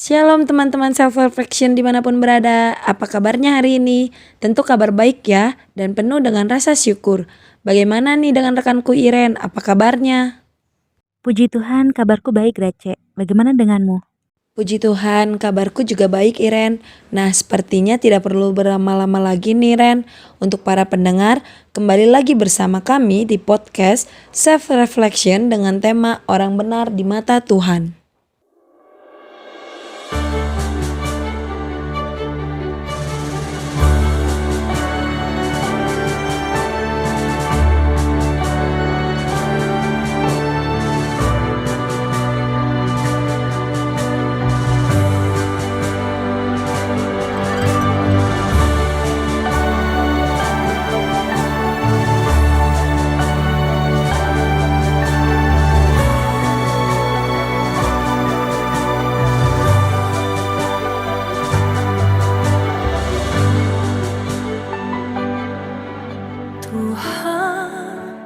Shalom teman-teman self-reflection dimanapun berada. Apa kabarnya hari ini? Tentu kabar baik ya, dan penuh dengan rasa syukur. Bagaimana nih dengan rekanku Iren? Apa kabarnya? Puji Tuhan, kabarku baik, Rece. Bagaimana denganmu? Puji Tuhan, kabarku juga baik Iren. Nah, sepertinya tidak perlu berlama-lama lagi nih Ren. Untuk para pendengar, kembali lagi bersama kami di podcast Self-Reflection dengan tema Orang Benar di Mata Tuhan. Tuhan,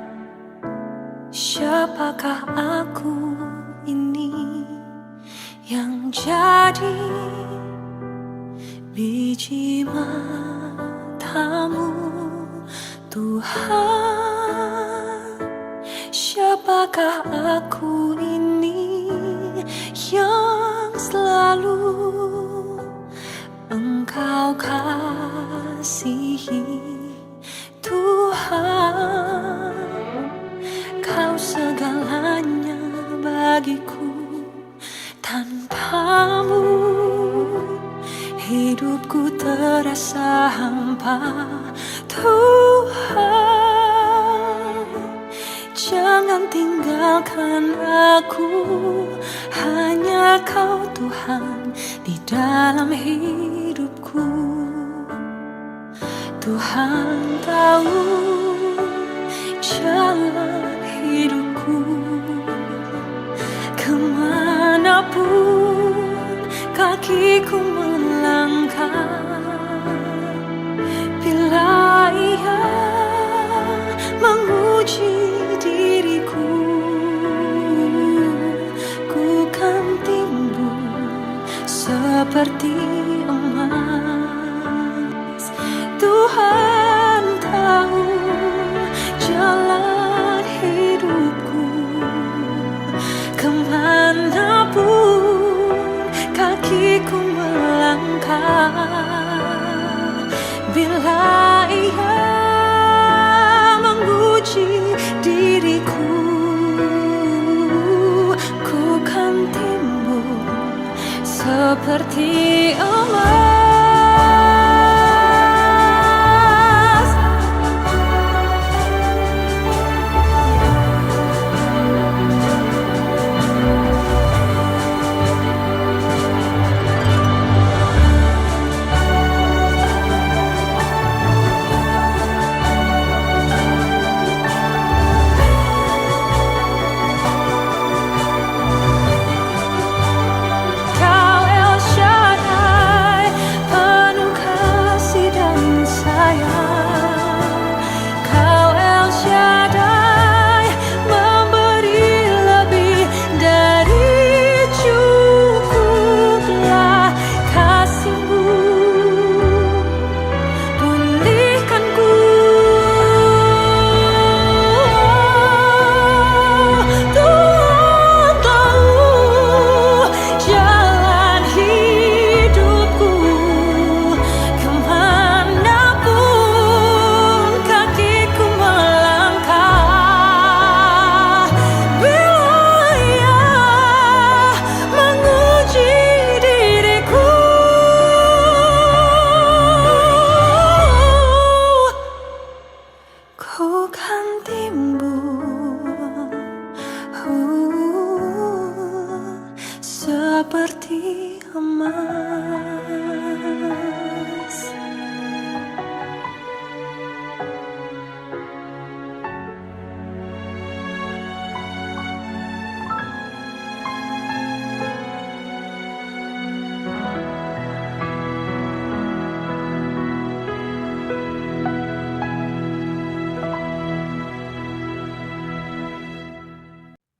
siapakah aku ini yang jadi biji matamu? Tuhan, siapakah aku ini yang selalu Engkau kasihi? Tuhan, Kau segalanya bagiku. Tanpamu hidupku terasa hampa. Tuhan, jangan tinggalkan aku. Hanya Kau Tuhan di dalam hidupku. Tuhan tahu jalan hidupku, kemanapun kakiku melangkah. Bila Ia menguji diriku, ku kan timbul seperti emas. Tuhan tahu jalan hidupku, kemanapun kakiku melangkah. Bila Ia menguji diriku, ku kan timbul seperti emas. Kau El Shaddai, penuh kasih dan sayang. Kau El Shaddai, memberi lebih dari cukuplah kasih-Mu. Pulihkanku, Tuhan tahu jalan hidupku, kemanapun kakiku melangkah. Bila Ia menguji diriku, ku kan timbul seperti emas.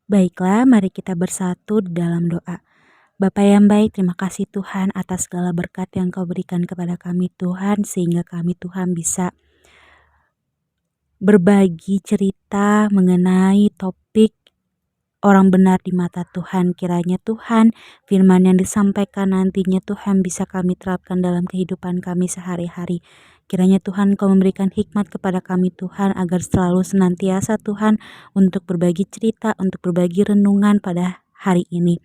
Baiklah, mari kita bersatu di dalam doa. Bapa yang baik, terima kasih Tuhan atas segala berkat yang Kau berikan kepada kami Tuhan, sehingga kami Tuhan bisa berbagi cerita mengenai topik orang benar di mata Tuhan. Kiranya Tuhan, firman yang disampaikan nantinya Tuhan bisa kami terapkan dalam kehidupan kami sehari-hari. Kiranya Tuhan Kau memberikan hikmat kepada kami Tuhan, agar selalu senantiasa Tuhan untuk berbagi cerita, untuk berbagi renungan pada hari ini.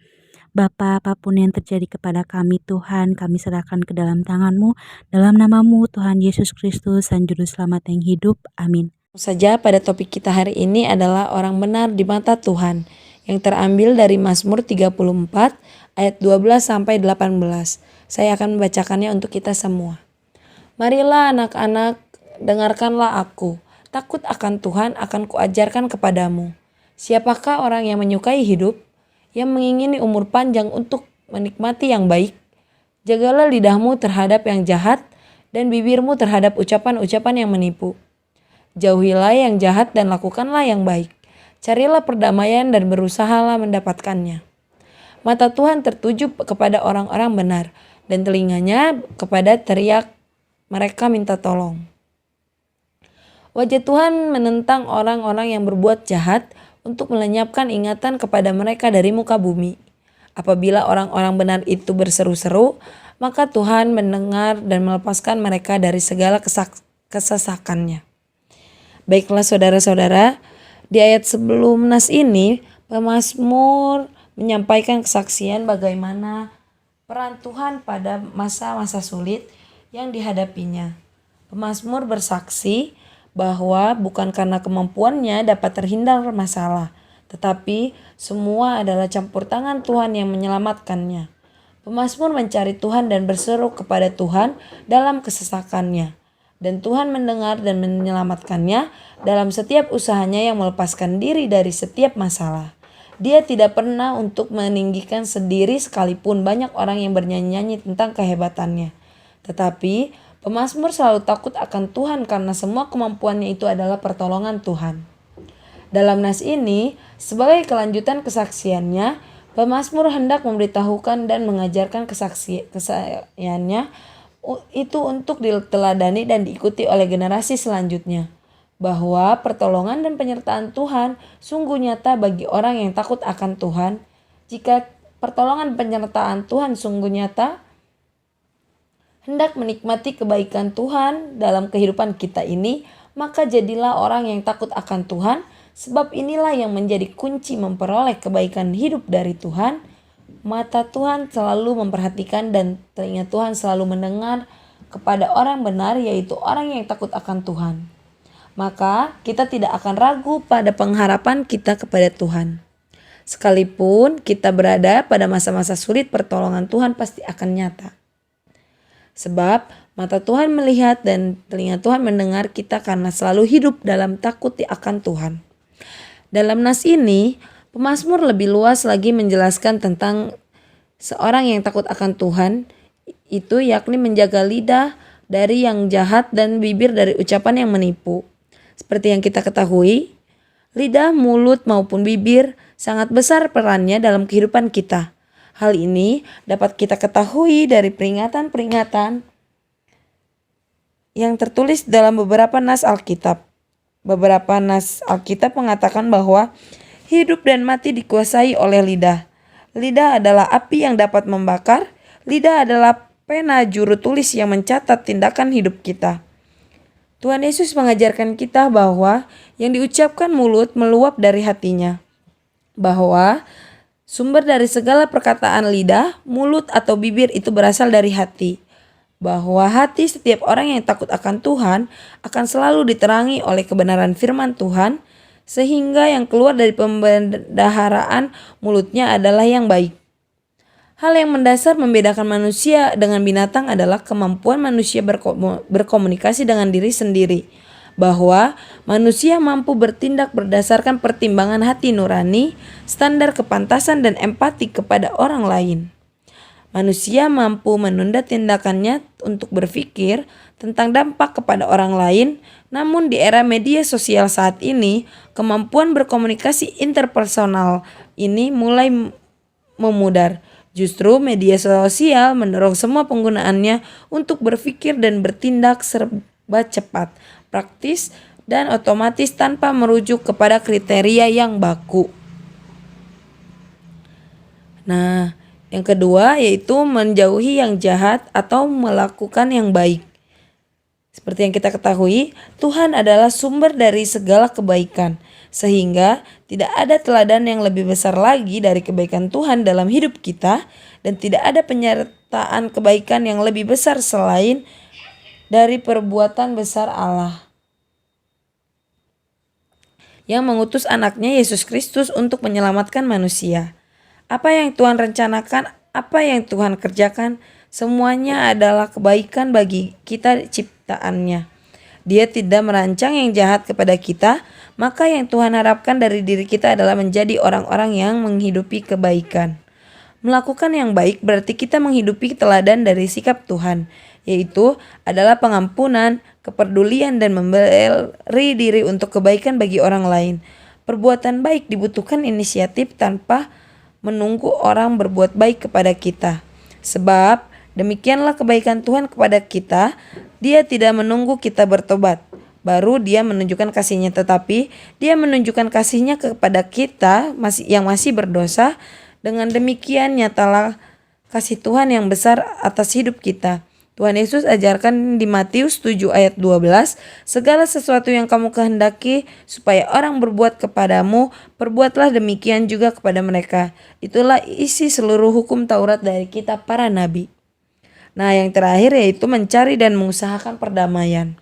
Bapa, apapun yang terjadi kepada kami Tuhan, kami serahkan ke dalam tangan-Mu, dalam nama-Mu Tuhan Yesus Kristus, Sang Juru Selamat yang hidup. Amin. Saja pada topik kita hari ini adalah orang benar di mata Tuhan, yang terambil dari Mazmur 34 ayat 12 sampai 18. Saya akan membacakannya untuk kita semua. Marilah anak-anak, dengarkanlah aku. Takut akan Tuhan akan kuajarkan kepadamu. Siapakah orang yang menyukai hidup, yang mengingini umur panjang untuk menikmati yang baik? Jagalah lidahmu terhadap yang jahat dan bibirmu terhadap ucapan-ucapan yang menipu. Jauhilah yang jahat dan lakukanlah yang baik. Carilah perdamaian dan berusahalah mendapatkannya. Mata Tuhan tertuju kepada orang-orang benar, dan telinganya kepada teriak mereka minta tolong. Wajah Tuhan menentang orang-orang yang berbuat jahat untuk melenyapkan ingatan kepada mereka dari muka bumi. Apabila orang-orang benar itu berseru-seru, maka Tuhan mendengar dan melepaskan mereka dari segala kesesakannya. Baiklah saudara-saudara, di ayat sebelum nas ini, pemazmur menyampaikan kesaksian bagaimana peran Tuhan pada masa-masa sulit yang dihadapinya. Pemazmur bersaksi bahwa bukan karena kemampuannya dapat terhindar masalah, tetapi semua adalah campur tangan Tuhan yang menyelamatkannya. Pemazmur mencari Tuhan dan berseru kepada Tuhan dalam kesesakannya. Dan Tuhan mendengar dan menyelamatkannya dalam setiap usahanya yang melepaskan diri dari setiap masalah. Dia tidak pernah untuk meninggikan sendiri sekalipun banyak orang yang bernyanyi-nyanyi tentang kehebatannya. Tetapi pemazmur selalu takut akan Tuhan karena semua kemampuannya itu adalah pertolongan Tuhan. Dalam nas ini, sebagai kelanjutan kesaksiannya, pemazmur hendak memberitahukan dan mengajarkan kesaksiannya itu untuk diteladani dan diikuti oleh generasi selanjutnya, bahwa pertolongan dan penyertaan Tuhan sungguh nyata bagi orang yang takut akan Tuhan. Jika pertolongan penyertaan Tuhan sungguh nyata, hendak menikmati kebaikan Tuhan dalam kehidupan kita ini, maka jadilah orang yang takut akan Tuhan, sebab inilah yang menjadi kunci memperoleh kebaikan hidup dari Tuhan. Mata Tuhan selalu memperhatikan dan telinga Tuhan selalu mendengar kepada orang benar, yaitu orang yang takut akan Tuhan. Maka kita tidak akan ragu pada pengharapan kita kepada Tuhan. Sekalipun kita berada pada masa-masa sulit, pertolongan Tuhan pasti akan nyata. Sebab mata Tuhan melihat dan telinga Tuhan mendengar kita karena selalu hidup dalam takut akan Tuhan. Dalam nas ini, pemazmur lebih luas lagi menjelaskan tentang seorang yang takut akan Tuhan, itu yakni menjaga lidah dari yang jahat dan bibir dari ucapan yang menipu. Seperti yang kita ketahui, lidah, mulut maupun bibir sangat besar perannya dalam kehidupan kita. Hal ini dapat kita ketahui dari peringatan-peringatan yang tertulis dalam beberapa nas Alkitab. Beberapa nas Alkitab mengatakan bahwa hidup dan mati dikuasai oleh lidah. Lidah adalah api yang dapat membakar. Lidah adalah pena juru tulis yang mencatat tindakan hidup kita. Tuhan Yesus mengajarkan kita bahwa yang diucapkan mulut meluap dari hatinya. Bahwa sumber dari segala perkataan lidah, mulut atau bibir itu berasal dari hati. Bahwa hati setiap orang yang takut akan Tuhan akan selalu diterangi oleh kebenaran firman Tuhan, sehingga yang keluar dari pembendaharaan mulutnya adalah yang baik. Hal yang mendasar membedakan manusia dengan binatang adalah kemampuan manusia berkomunikasi dengan diri sendiri. Bahwa manusia mampu bertindak berdasarkan pertimbangan hati nurani, standar kepantasan dan empati kepada orang lain. Manusia mampu menunda tindakannya untuk berpikir tentang dampak kepada orang lain, namun di era media sosial saat ini, kemampuan berkomunikasi interpersonal ini mulai memudar. Justru media sosial mendorong semua penggunaannya untuk berpikir dan bertindak serba cepat, praktis, dan otomatis tanpa merujuk kepada kriteria yang baku. Nah, yang kedua yaitu menjauhi yang jahat atau melakukan yang baik. Seperti yang kita ketahui, Tuhan adalah sumber dari segala kebaikan, sehingga tidak ada teladan yang lebih besar lagi dari kebaikan Tuhan dalam hidup kita, dan tidak ada penyertaan kebaikan yang lebih besar selain dari perbuatan besar Allah yang mengutus anaknya Yesus Kristus untuk menyelamatkan manusia. Apa yang Tuhan rencanakan, apa yang Tuhan kerjakan, semuanya adalah kebaikan bagi kita ciptaannya. Dia tidak merancang yang jahat kepada kita, maka yang Tuhan harapkan dari diri kita adalah menjadi orang-orang yang menghidupi kebaikan. Melakukan yang baik berarti kita menghidupi teladan dari sikap Tuhan, yaitu adalah pengampunan, kepedulian, dan memberi diri untuk kebaikan bagi orang lain. Perbuatan baik dibutuhkan inisiatif tanpa menunggu orang berbuat baik kepada kita. Sebab demikianlah kebaikan Tuhan kepada kita, Dia tidak menunggu kita bertobat, baru Dia menunjukkan kasih-Nya, tetapi Dia menunjukkan kasih-Nya kepada kita yang masih berdosa. Dengan demikian nyatalah kasih Tuhan yang besar atas hidup kita. Tuhan Yesus ajarkan di Matius 7 ayat 12, segala sesuatu yang kamu kehendaki supaya orang berbuat kepadamu, perbuatlah demikian juga kepada mereka. Itulah isi seluruh hukum Taurat dari kitab para nabi. Nah, yang terakhir yaitu mencari dan mengusahakan perdamaian.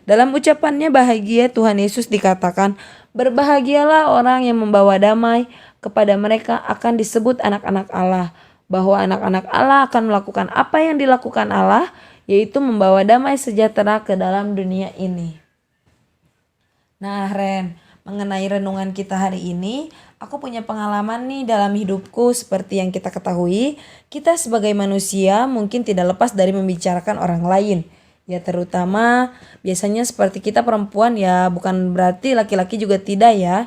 Dalam ucapannya bahagia, Tuhan Yesus dikatakan, berbahagialah orang yang membawa damai, kepada mereka akan disebut anak-anak Allah. Bahwa anak-anak Allah akan melakukan apa yang dilakukan Allah, yaitu membawa damai sejahtera ke dalam dunia ini. Nah, Ren, mengenai renungan kita hari ini, aku punya pengalaman nih dalam hidupku. Seperti yang kita ketahui, kita sebagai manusia mungkin tidak lepas dari membicarakan orang lain. Ya, terutama biasanya seperti kita perempuan, ya bukan berarti laki-laki juga tidak ya.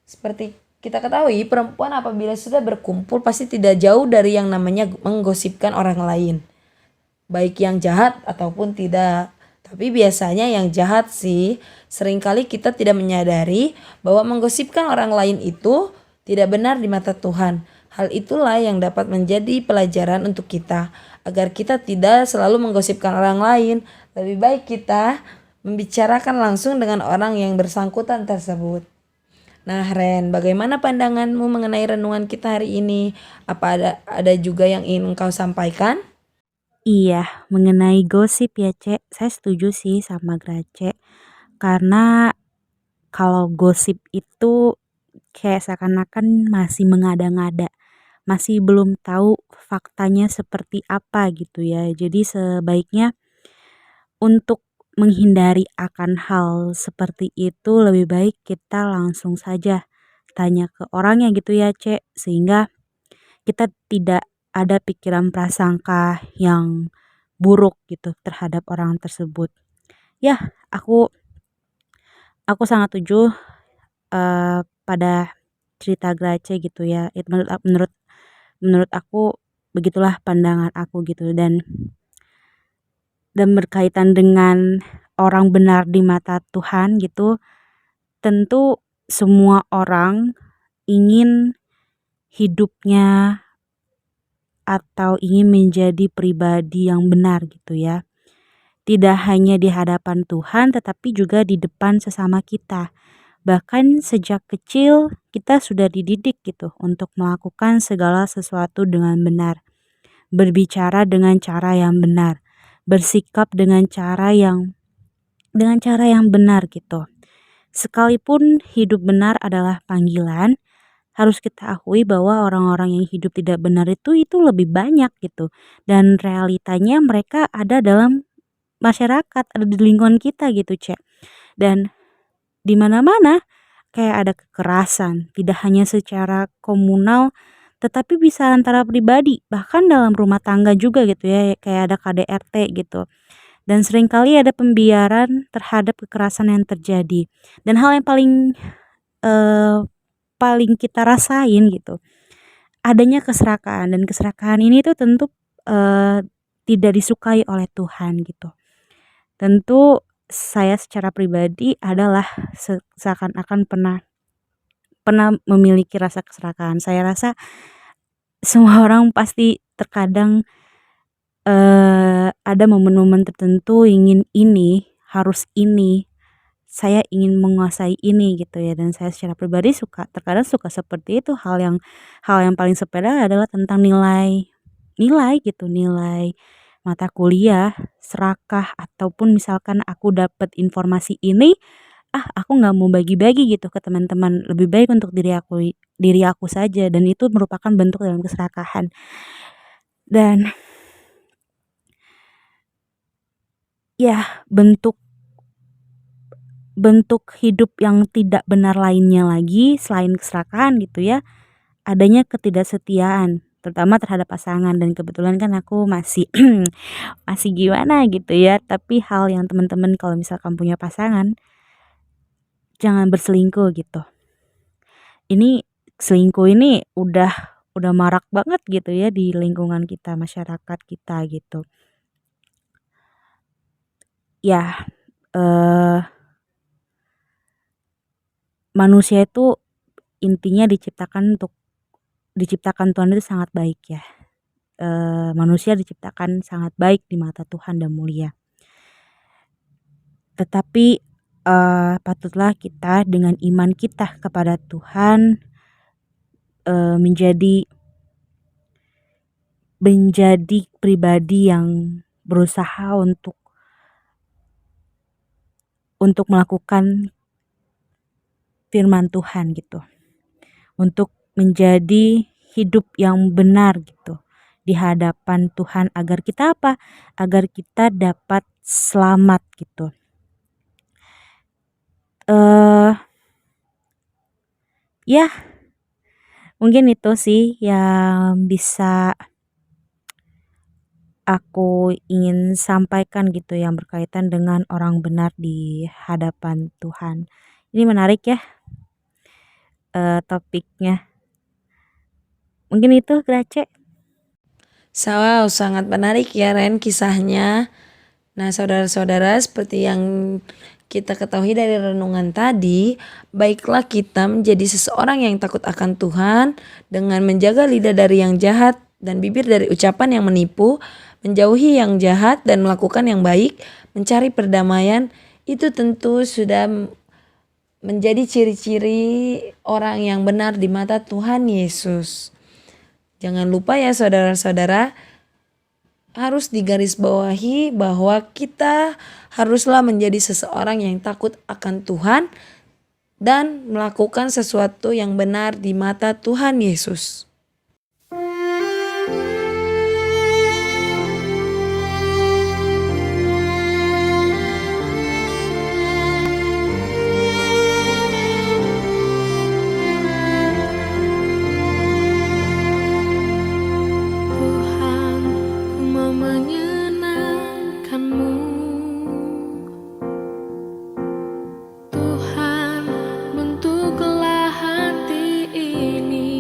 Seperti kita ketahui, perempuan apabila sudah berkumpul pasti tidak jauh dari yang namanya menggosipkan orang lain, baik yang jahat ataupun tidak. Tapi biasanya yang jahat sih. Seringkali kita tidak menyadari bahwa menggosipkan orang lain itu tidak benar di mata Tuhan. Hal itulah yang dapat menjadi pelajaran untuk kita, agar kita tidak selalu menggosipkan orang lain. Lebih baik kita membicarakan langsung dengan orang yang bersangkutan tersebut. Nah, Ren, bagaimana pandanganmu mengenai renungan kita hari ini? Apa ada juga yang ingin engkau sampaikan? Iya, mengenai gosip ya, Cek. Saya setuju sih sama Grace. Karena kalau gosip itu kayak seakan-akan masih mengada-ngada. Masih belum tahu faktanya seperti apa gitu ya. Jadi sebaiknya untuk menghindari akan hal seperti itu lebih baik kita langsung saja tanya ke orangnya gitu ya, Cek. Sehingga kita tidak ada pikiran prasangka yang buruk gitu terhadap orang tersebut. Ya, aku sangat setuju pada cerita Grace gitu ya. Itu menurut menurut aku begitulah pandangan aku gitu, dan berkaitan dengan orang benar di mata Tuhan gitu, tentu semua orang ingin hidupnya atau ingin menjadi pribadi yang benar gitu ya. Tidak hanya di hadapan Tuhan tetapi juga di depan sesama kita. Bahkan sejak kecil kita sudah dididik gitu untuk melakukan segala sesuatu dengan benar. Berbicara dengan cara yang benar. Bersikap dengan cara yang benar gitu. Sekalipun hidup benar adalah panggilan, harus kita akui bahwa orang-orang yang hidup tidak benar itu lebih banyak gitu. Dan realitanya mereka ada dalam masyarakat, ada di lingkungan kita gitu, Cek. Dan di mana-mana kayak ada kekerasan, tidak hanya secara komunal tetapi bisa antara pribadi, bahkan dalam rumah tangga juga gitu ya, kayak ada KDRT gitu. Dan seringkali ada pembiaran terhadap kekerasan yang terjadi. Dan hal yang paling kita rasain gitu adanya keserakahan, dan keserakahan ini tuh tentu tidak disukai oleh Tuhan gitu. Tentu saya secara pribadi adalah seakan-akan pernah memiliki rasa keserakahan. Saya rasa semua orang pasti terkadang ada momen-momen tertentu ingin ini, harus ini, saya ingin menguasai ini gitu ya, dan saya secara pribadi terkadang suka seperti itu. Hal yang paling sepele adalah tentang nilai nilai gitu, nilai mata kuliah, serakah, ataupun misalkan aku dapat informasi ini, aku nggak mau bagi-bagi gitu ke teman-teman, lebih baik untuk diri aku saja, dan itu merupakan bentuk dalam keserakahan. Dan ya, bentuk bentuk hidup yang tidak benar lainnya lagi selain keserakahan gitu ya, adanya ketidaksetiaan, terutama terhadap pasangan, dan kebetulan kan aku masih masih gimana gitu ya, tapi hal yang teman-teman kalau misalkan punya pasangan, jangan berselingkuh gitu. Ini selingkuh ini udah marak banget gitu ya di lingkungan kita, masyarakat kita gitu. Ya, eee, manusia itu intinya diciptakan Tuhan itu sangat baik ya. Manusia diciptakan sangat baik di mata Tuhan dan mulia. Tetapi, patutlah kita dengan iman kita kepada Tuhan, menjadi pribadi yang berusaha untuk melakukan firman Tuhan gitu, untuk menjadi hidup yang benar gitu di hadapan Tuhan, agar kita apa? Agar kita dapat selamat gitu. Ya mungkin itu sih yang bisa aku ingin sampaikan gitu, yang berkaitan dengan orang benar di hadapan Tuhan. Ini menarik ya, topiknya. Mungkin itu, Grace. Wow, sangat menarik ya Ren kisahnya. Nah, saudara-saudara, seperti yang kita ketahui dari renungan tadi, baiklah kita menjadi seseorang yang takut akan Tuhan dengan menjaga lidah dari yang jahat dan bibir dari ucapan yang menipu, menjauhi yang jahat dan melakukan yang baik, mencari perdamaian. Itu tentu sudah menjadi ciri-ciri orang yang benar di mata Tuhan Yesus. Jangan lupa ya saudara-saudara, harus digarisbawahi bahwa kita haruslah menjadi seseorang yang takut akan Tuhan dan melakukan sesuatu yang benar di mata Tuhan Yesus. Tuhan, ku mau menyenangkan-Mu. Tuhan, bentuklah hati ini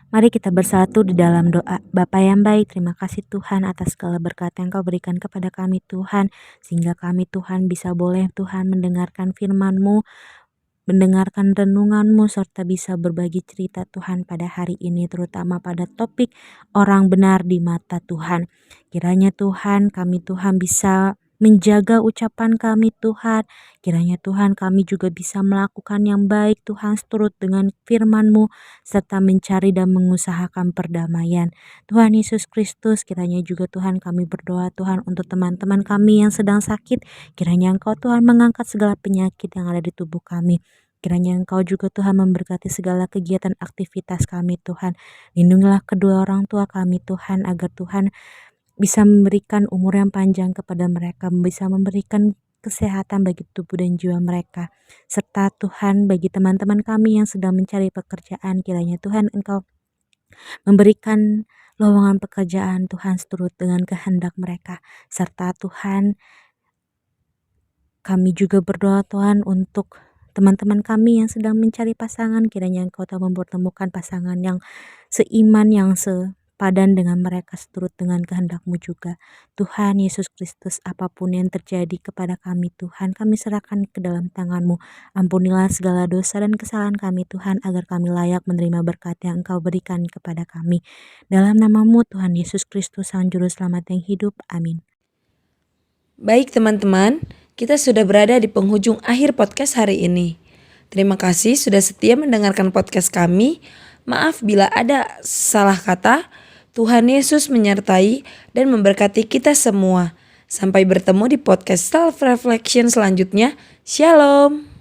Mari kita bersatu di dalam doa. Bapa yang baik, terima kasih Tuhan atas segala berkat yang Kau berikan kepada kami Tuhan, sehingga kami Tuhan bisa boleh Tuhan mendengarkan firman-Mu, mendengarkan renungan-Mu, serta bisa berbagi cerita Tuhan pada hari ini, terutama pada topik orang benar di mata Tuhan. Kiranya Tuhan, kami Tuhan bisa menjaga ucapan kami Tuhan. Kiranya Tuhan, kami juga bisa melakukan yang baik Tuhan, seturut dengan firman-Mu, serta mencari dan mengusahakan perdamaian. Tuhan Yesus Kristus, kiranya juga Tuhan kami berdoa Tuhan untuk teman-teman kami yang sedang sakit. Kiranya Engkau Tuhan mengangkat segala penyakit yang ada di tubuh kami. Kiranya Engkau juga Tuhan memberkati segala kegiatan aktivitas kami Tuhan. Lindungilah kedua orang tua kami Tuhan, agar Tuhan bisa memberikan umur yang panjang kepada mereka, bisa memberikan kesehatan bagi tubuh dan jiwa mereka. Serta Tuhan bagi teman-teman kami yang sedang mencari pekerjaan, kiranya Tuhan Engkau memberikan lowongan pekerjaan Tuhan seturut dengan kehendak mereka. Serta Tuhan, kami juga berdoa Tuhan untuk teman-teman kami yang sedang mencari pasangan, kiranya Engkau telah mempertemukan pasangan yang seiman, yang sepadan dengan mereka seturut dengan kehendak-Mu juga. Tuhan Yesus Kristus, apapun yang terjadi kepada kami Tuhan, kami serahkan ke dalam tangan-Mu. Ampunilah segala dosa dan kesalahan kami Tuhan, agar kami layak menerima berkat yang Engkau berikan kepada kami. Dalam nama-Mu Tuhan Yesus Kristus, Sang Juru Selamat yang hidup. Amin. Baik teman-teman, kita sudah berada di penghujung akhir podcast hari ini. Terima kasih sudah setia mendengarkan podcast kami. Maaf bila ada salah kata. Tuhan Yesus menyertai dan memberkati kita semua. Sampai bertemu di podcast Self Reflection selanjutnya. Shalom.